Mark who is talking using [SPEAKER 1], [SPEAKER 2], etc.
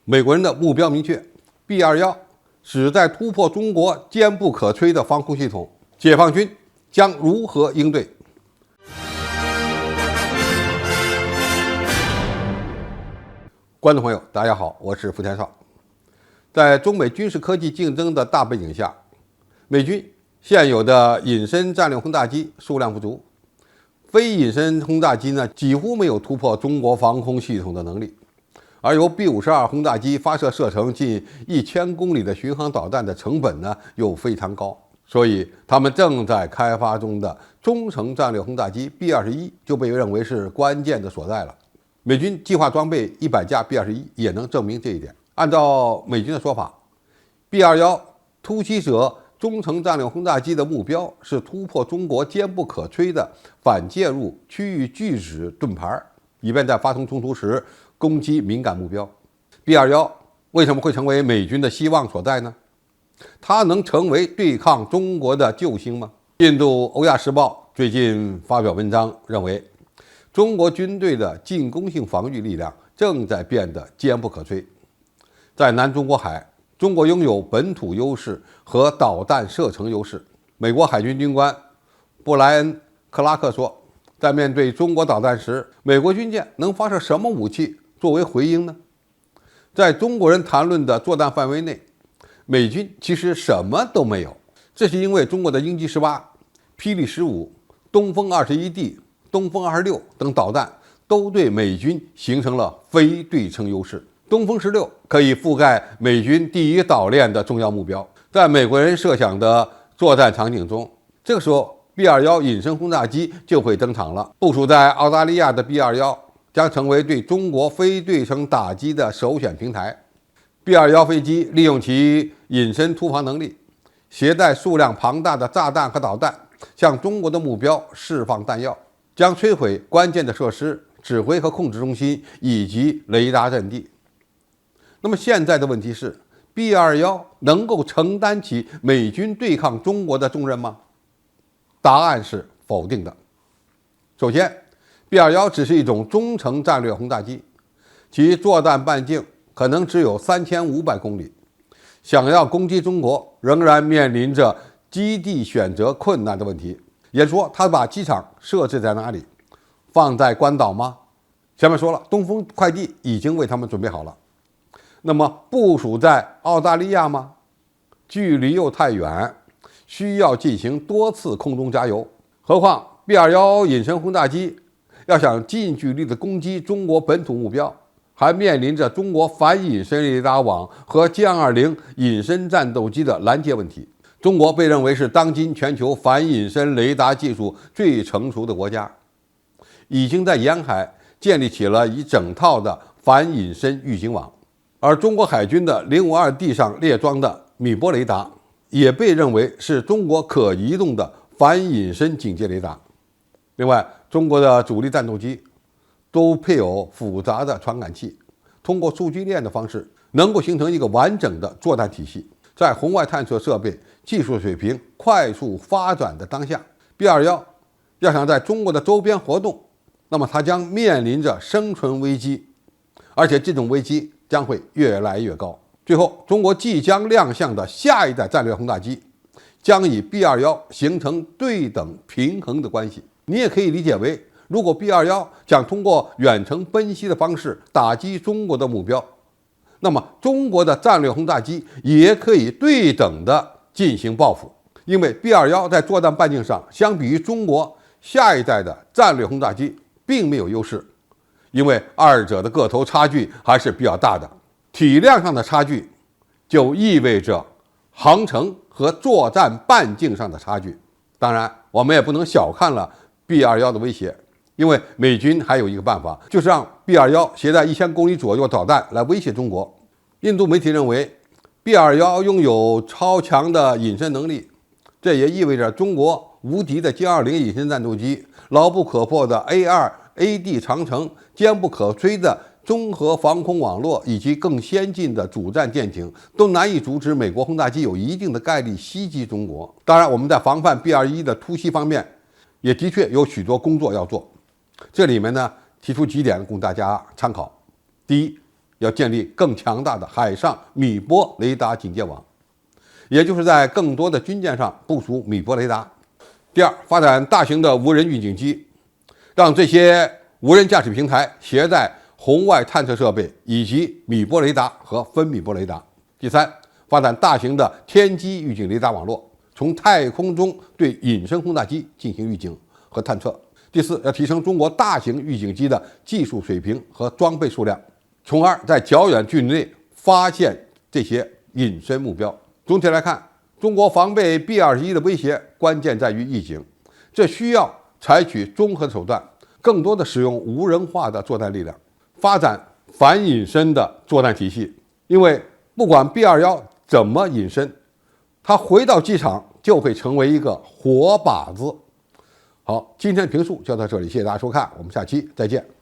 [SPEAKER 1] 美国人的目标明确 ，B-21旨在突破中国坚不可摧的防空系统，解放军将如何应对？观众朋友，大家好，我是福田少。在中美军事科技竞争的大背景下，美军现有的隐身战略轰炸机数量不足，非隐身轰炸机呢几乎没有突破中国防空系统的能力。而由 B-52轰炸机发射射程近1000公里的巡航导弹的成本呢又非常高，所以他们正在开发中的中程战略轰炸机 B-21就被认为是关键的所在了。美军计划装备100架 B-21也能证明这一点。按照美军的说法， B-21突袭者中程战略轰炸机的目标是突破中国坚不可摧的反介入区域拒止盾牌，以便在发生冲突时攻击敏感目标。 B-21为什么会成为美军的希望所在呢？它能成为对抗中国的救星吗？印度欧亚时报最近发表文章认为，中国军队的进攻性防御力量正在变得坚不可摧。在南中国海，中国拥有本土优势和导弹射程优势。美国海军军官布莱恩·克拉克说，在面对中国导弹时，美国军舰能发射什么武器作为回应呢？在中国人谈论的作战范围内，美军其实什么都没有。这是因为中国的鹰击18、霹雳15、东风21D、东风26等导弹都对美军形成了非对称优势。东风16可以覆盖美军第一岛链的重要目标。在美国人设想的作战场景中，这个时候 B-21隐身轰炸机就会登场了。部署在澳大利亚的 B-21将成为对中国非对称打击的首选平台。B-21飞机利用其隐身突防能力，携带数量庞大的炸弹和导弹，向中国的目标释放弹药，将摧毁关键的设施、指挥和控制中心以及雷达阵地。那么现在的问题是， B-21能够承担起美军对抗中国的重任吗？答案是否定的。首先， B-21只是一种中程战略轰炸机，其作战半径可能只有3500公里，想要攻击中国仍然面临着基地选择困难的问题。也就是说，他把机场设置在哪里？放在关岛吗？前面说了，东风快递已经为他们准备好了。那么部署在澳大利亚吗？距离又太远，需要进行多次空中加油。何况 B-21隐身轰炸机要想近距离的攻击中国本土目标，还面临着中国反隐身雷达网和歼20隐身战斗机的拦截问题。中国被认为是当今全球反隐身雷达技术最成熟的国家，已经在沿海建立起了一整套的反隐身预警网。而中国海军的052D 上列装的米波雷达也被认为是中国可移动的反隐身警戒雷达。另外，中国的主力战斗机都配有复杂的传感器，通过数据链的方式，能够形成一个完整的作战体系。在红外探测设备技术水平快速发展的当下， B-21要想在中国的周边活动，那么它将面临着生存危机，而且这种危机将会越来越高。最后，中国即将亮相的下一代战略轰炸机将与 B-21形成对等平衡的关系。你也可以理解为，如果 B-21想通过远程奔袭的方式打击中国的目标，那么中国的战略轰炸机也可以对等的进行报复。因为 B-21在作战半径上相比于中国下一代的战略轰炸机并没有优势，因为二者的个头差距还是比较大的。体量上的差距就意味着航程和作战半径上的差距。当然，我们也不能小看了 B-21的威胁，因为美军还有一个办法，就是让 B-21携带1000公里左右导弹来威胁中国。印度媒体认为 B-21拥有超强的隐身能力，这也意味着中国无敌的歼20隐身战斗机、牢不可破的 A2AD 长城、坚不可摧的综合防空网络以及更先进的主战舰艇都难以阻止美国轰炸机有一定的概率袭击中国。当然，我们在防范 B-21的突袭方面也的确有许多工作要做。这里面呢，提出几点供大家参考。第一，要建立更强大的海上米波雷达警戒网，也就是在更多的军舰上部署米波雷达。第二，发展大型的无人预警机，让这些无人驾驶平台携带红外探测设备以及米波雷达和分米波雷达。第三，发展大型的天基预警雷达网络，从太空中对隐身轰炸机进行预警和探测。第四，要提升中国大型预警机的技术水平和装备数量，从而在较远距离内发现这些隐身目标。总体来看，中国防备 B-21的威胁关键在于预警，这需要采取综合手段，更多的使用无人化的作战力量，发展反隐身的作战体系。因为不管 B-21怎么隐身，它回到机场就会成为一个活靶子。好，今天的评述就到这里，谢谢大家收看，我们下期再见。